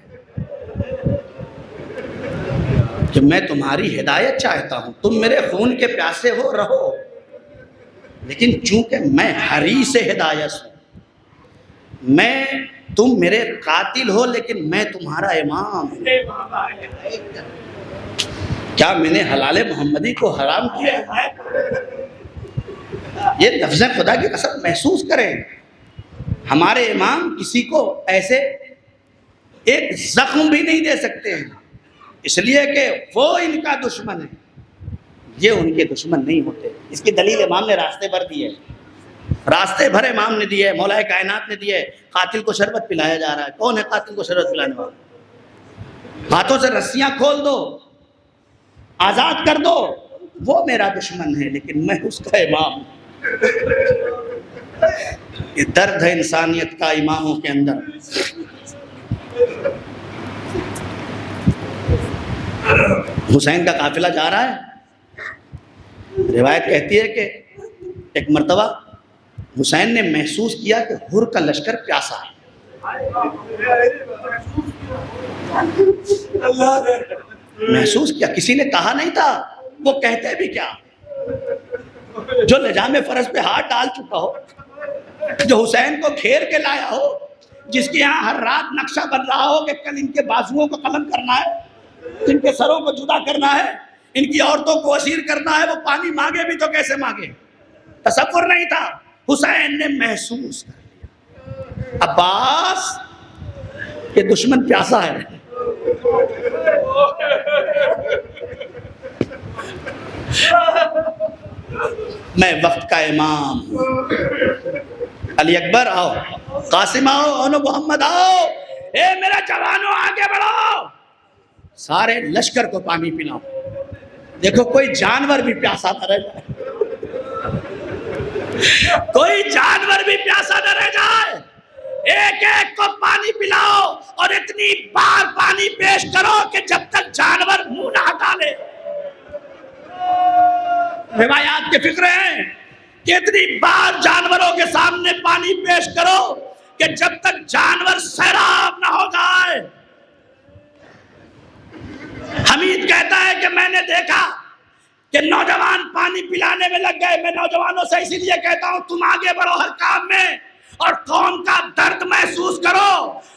کہ میں تمہاری ہدایت چاہتا ہوں, تم میرے خون کے پیاسے ہو رہو, لیکن چونکہ میں ہری سے ہدایت ہوں, میں تم میرے قاتل ہو لیکن میں تمہارا امام ہوں. کیا میں نے حلال محمدی کو حرام کیا ہے؟ یہ لفظ خدا کی قسم محسوس کریں. ہمارے امام کسی کو ایسے ایک زخم بھی نہیں دے سکتے ہیں، اس لیے کہ وہ ان کا دشمن ہے، یہ ان کے دشمن نہیں ہوتے. اس کی دلیل امام نے راستے بھر دی ہے، راستے بھر امام نے دیے، مولا کائنات نے دیے. قاتل کو شربت پلایا جا رہا ہے، کون ہے قاتل کو شربت پلانے والا؟ ہاتھوں سے رسیاں کھول دو، آزاد کر دو، وہ میرا دشمن ہے لیکن میں اس کا امام. یہ درد ہے انسانیت کا اماموں کے اندر. حسین کا قافلہ جا رہا ہے، روایت کہتی ہے کہ ایک مرتبہ حسین نے محسوس کیا کہ حر کا لشکر پیاسا ہے. محسوس کیا، کسی نے کہا نہیں تھا، وہ کہتے بھی کیا؟ جو لجام فرض پہ ہاتھ ڈال چکا ہو، جو حسین کو گھیر کے لایا ہو، جس کے یہاں ہر رات نقشہ بن رہا ہو کہ کل ان کے بازوؤں کو قلم کرنا ہے، ان کے سروں کو جدا کرنا ہے، ان کی عورتوں کو اسیر کرنا ہے، وہ پانی مانگے بھی تو کیسے مانگے؟ تصور نہیں تھا. حسین نے محسوس کر لیا عباس کہ دشمن پیاسا ہے. میں وقت کا امام ہوں. علی اکبر آؤ، قاسم آؤ، اونو محمد آؤ، اے میرا جوانوں آگے بڑھو، سارے لشکر کو پانی پلاؤ. دیکھو کوئی جانور بھی پیاسا نہ رہ جائے، کوئی جانور بھی پیاسا نہ رہ جائے. ایک ایک کو پانی پلاؤ اور اتنی بار پانی پیش کرو کہ جب تک جانور منہ نہ ڈالے. روایات کے فکر ہیں کہ اتنی بار جانوروں کے سامنے پانی پیش کرو کہ جب تک جانور سیراب نہ ہو جائے. حمید کہتا ہے کہ میں نے دیکھا کہ نوجوان پانی پلانے میں لگ گئے. میں نوجوانوں سے اسی لیے کہتا ہوں تم آگے بڑھو ہر کام میں اور قوم کا درد محسوس کرو.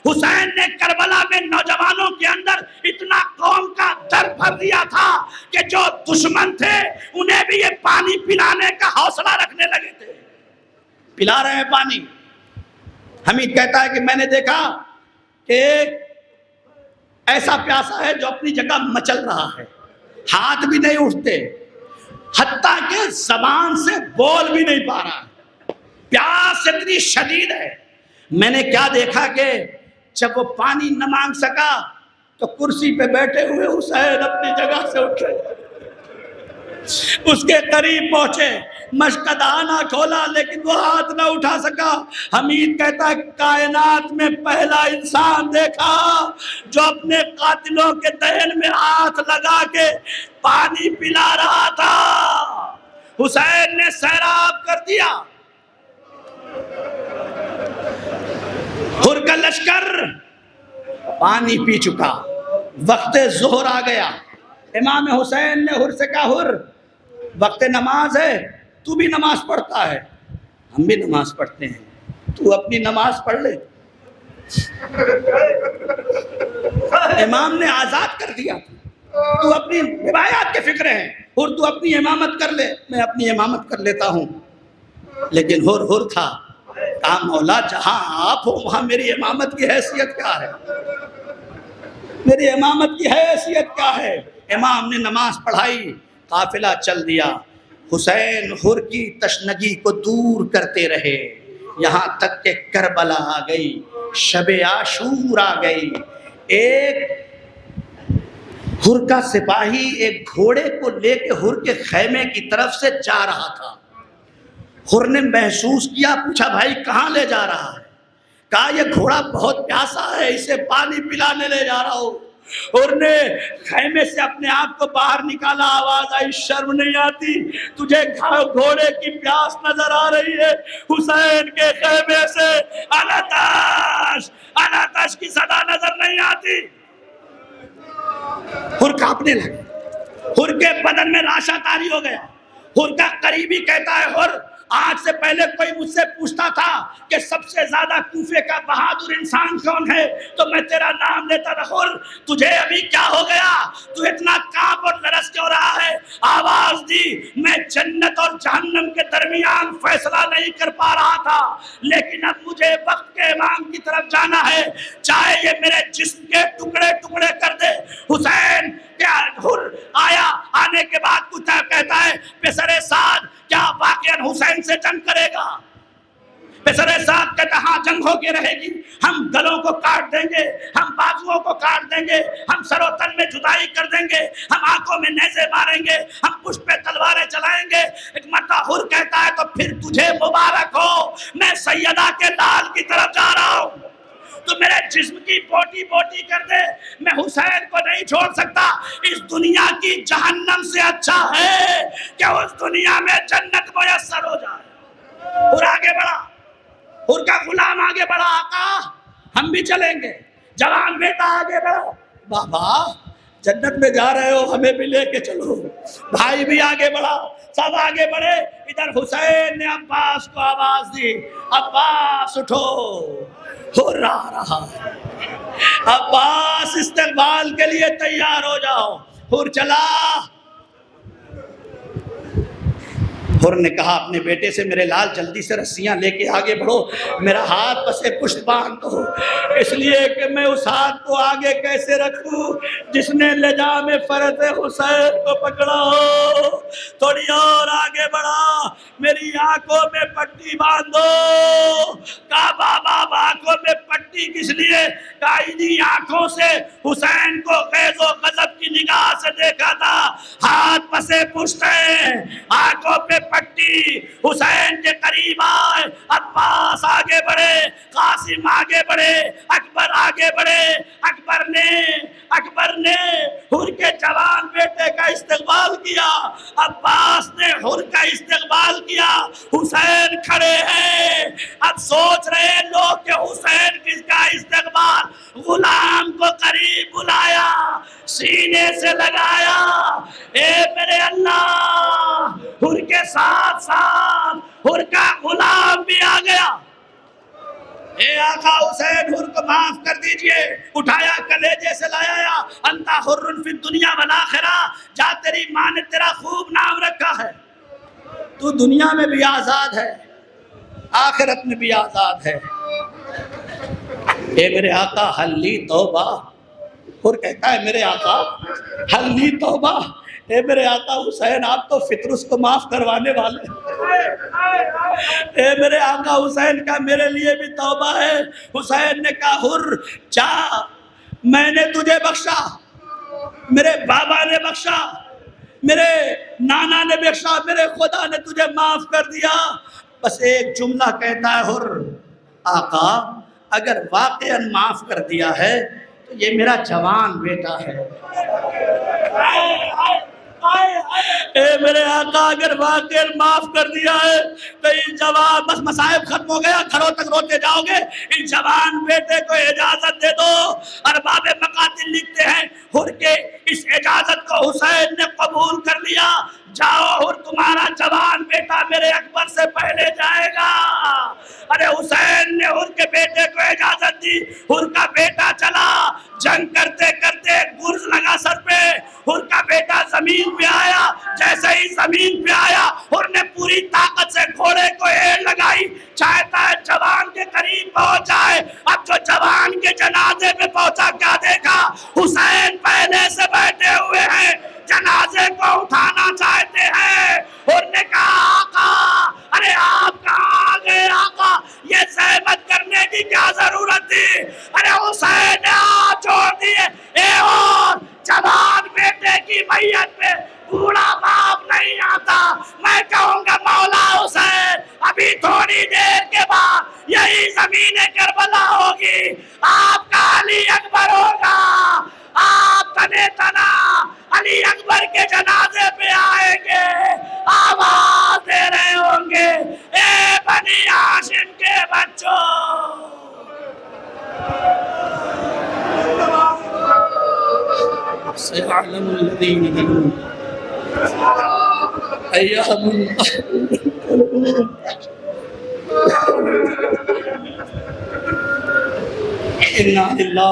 حسین نے کربلا میں نوجوانوں کے اندر اتنا قوم کا درد بھر دیا تھا کہ جو دشمن تھے انہیں بھی یہ پانی پلانے کا حوصلہ رکھنے لگے تھے. پلا رہے ہیں پانی. حمید کہتا ہے کہ میں نے دیکھا کہ ایک ایسا پیاسا ہے جو اپنی جگہ مچل رہا ہے، ہاتھ بھی نہیں اٹھتے، حتیٰ کہ زبان سے بول بھی نہیں پا رہا. پیاس اتنی شدید ہے. میں نے کیا دیکھا کہ جب وہ پانی نہ مانگ سکا تو کرسی پہ بیٹھے ہوئے حسین اپنی جگہ سے اٹھے، اس کے قریب پہنچے، مشکدانہ کھولا لیکن وہ ہاتھ نہ اٹھا سکا. حمید کہتا ہے کائنات میں پہلا انسان دیکھا جو اپنے قاتلوں کے دہن میں ہاتھ لگا کے پانی پلا رہا تھا. حسین نے سیراب کر دیا. حر کا لشکر پانی پی چکا. وقت ظہر آ گیا. امام حسین نے حر سے کہا حر وقت نماز ہے، تو بھی نماز پڑھتا ہے، ہم بھی نماز پڑھتے ہیں، تو اپنی نماز پڑھ لے. امام نے آزاد کر دیا. تو اپنی روایات کے فکر ہیں، حر تو اپنی امامت کر لے، میں اپنی امامت کر لیتا ہوں. لیکن حر تھا. کہا مولا جہاں آپ ہو وہاں میری امامت کی حیثیت کیا ہے؟ میری امامت کی حیثیت کیا ہے؟ امام نے نماز پڑھائی، قافلہ چل دیا. حسین حر کی تشنگی کو دور کرتے رہے یہاں تک کہ کربلا آ گئی، شب عاشور آ گئی. ایک حر کا سپاہی ایک گھوڑے کو لے کے حر کے خیمے کی طرف سے جا رہا تھا. حر نے محسوس کیا، پوچھا بھائی کہاں لے جا رہا ہے؟ کہا یہ گھوڑا بہت پیاسا ہے، اسے پانی پلانے لے جا رہا ہوں. حر نے خیمے سے اپنے آپ کو باہر نکالا. آواز آئی شرم نہیں آتی تجھے گھوڑے کی پیاس نظر آ رہی ہے؟ حسین کے خیمے سے اناتش اناتش کی صدا نظر نہیں آتی. حر کانپنے لگے، حر کے بدن میں راشا طاری ہو گیا. حر کا قریبی کہتا ہے حر آج سے پہلے کوئی مجھ سے پوچھتا تھا کہ سب سے زیادہ کوفے کا بہادر انسان کون ہے تو میں تیرا نام لیتا تھا، حر تجھے ابھی کیا ہو گیا؟ تو اتنا کانپ اور لرز کیوں رہا ہے؟ آواز دی، میں جنت اور جہنم کے درمیان فیصلہ نہیں کر پا رہا تھا، لیکن اب مجھے وقت کے امام کی طرف جانا ہے، چاہے یہ میرے جسم کے ٹکڑے ٹکڑے کر دے۔ حسین کیا حر آیا، آنے کے بعد کچھ کہتا ہے پسر سعد کیا واقعا حسین سے جنگ کرے گا؟ پسر سعد کہتا ہاں جنگ ہو کے رہے گی، ہم گلوں کو کاٹ دیں گے، ہم بازوؤں کو کاٹ دیں گے، ہم سر و تن میں جدائی کر دیں گے، ہم آنکھوں میں نیزے ماریں گے، ہم پشت پہ تلواریں چلائیں گے۔ ایک مرتبہ حر کہتا ہے تو پھر تجھے مبارک ہو، میں سیدہ کے لال کی طرف جا رہا ہوں، تو میرے جسم کی بوٹی بوٹی کر دے، میں حسین کو نہیں چھوڑ سکتا۔ اس دنیا کی جہنم سے اچھا ہے کہ اس دنیا میں جنت میسر ہو جائے۔ اور آگے بڑھا، حر کا غلام آگے بڑھا، آقا ہم بھی چلیں گے۔ جوان بیٹا آگے بڑھا، بابا جنت میں جا رہے ہو ہمیں بھی لے کے چلو۔ بھائی بھی آگے بڑھا، سب آگے بڑھے۔ ادھر حسین نے عباس کو آواز دی، عباس اٹھو، حر آ رہا ہے، عباس استقبال کے لیے تیار ہو جاؤ۔ حر چلا، حر نے کہا اپنے بیٹے سے میرے لال جلدی سے رسیاں لے کے آگے بڑھو، میرا ہاتھ پسے پشت باندھ دو، اس لیے کہ میں اس ہاتھ کو آگے کیسے رکھوں جس نے لجام فرض حسین کو پکڑا ہو۔ تھوڑی اور آگے بڑھا، میری آنکھوں میں پٹی باندھو۔ کہا بابا آنکھوں میں پٹی کس لیے؟ کہا انہی آنکھوں سے حسین کو غیظ و غضب کی نگاہ سے دیکھا تھا، ہاتھ پسے پشت ہے، آنکھوں پہ پٹی۔ حسین کے قریب آئے، عباس آگے بڑھے، قاسم آگے بڑھے، اکبر آگے بڑھے۔ اکبر نے حر کے جوان بیٹے کا استقبال کیا، عباس نے حر کا استقبال کیا۔ حسین کھڑے ہیں، اب سوچ رہے لوگ کہ حسین کس کا استقبال؟ غلام کو قریب بلایا، سینے سے لگایا، اے میرے اللہ، حر کے ساتھ ساتھ حر کا غلام بھی آ گیا۔ اے آقا حسین حر کو معاف کر دیجئے، اٹھایا کلیجے سے لایا، انتا حر فی الدنیا والآخرہ، جا تیری ماں نے تیرا خوب نام رکھا ہے، تو دنیا میں بھی آزاد ہے، آخرت میں بھی آزاد ہے۔ اے میرے آقا حل لی توبہ، حر کہتا ہے میرے آقا حل لی توبہ، اے میرے آقا حسین آپ تو فطرس کو معاف کروانے والے، اے میرے آقا حسین کا میرے لیے بھی توبہ ہے۔ حسین نے کہا حر جا، میں نے تجھے بخشا، میرے بابا نے بخشا، میرے نانا نے بخشا، میرے خدا نے تجھے معاف کر دیا، بس ایک جملہ کہتا ہے حر، آقا اگر واقعاً معاف کر دیا ہے تو یہ میرا جوان بیٹا ہے۔ اے میرے آقا اگر واقعاً معاف کر دیا ہے تو ان جوان، بس مصائب ختم ہو گیا، گھروں تک روتے جاؤ گے، ان جوان بیٹے کو اجازت دے دو۔ ارباب مقاتل لکھتے ہیں حر کے اس اجازت کو حسین نے قبول کر لیا، جاؤ حر تمہارا جوان بیٹا میرے اکبر سے پہلے جائے گا۔ ارے حسین نے حر کے بیٹے کو اجازت دی، حر کا بیٹا چلا، جنگ کرتے کرتے گرز لگا سر پہ، حر کا بیٹا زمین پہ آیا، جیسے ہی زمین پہ آیا حر نے پوری طاقت سے گھوڑے کو ایڑ لگائی، چاہتا ہے جوان کے قریب پہنچ جائے۔ اب جو جوان کے جنازے پہ پہنچا کیا دیکھا؟ حسین پہلے سے بیٹھے ہوئے ہیں، جنازے کو اٹھانا چاہتے ہیں۔ حر نے کہا آقا، ارے آپ کہاں آ گئے آقا، یہ زحمت کرنے کی کیا ضرورت تھی؟ ارے حسین نے ہاتھ چھوڑ دیے۔ اے اور جوان بیٹے کی میت پہ بوڑھا باپ نہیں آتا، میں کہوں گا مولا حسین ابھی تھوڑی دیر کے بعد یہی زمین کربلا ہوگی، آپ کا علی اکبر ہوگا، آپ تنے تنا علی اکبر کے جنازے پہ آئیں گے، آواز دے رہے ہوں گے اے بنی ہاشم کے بچوں۔ سيعلم الذين أيام انا للہ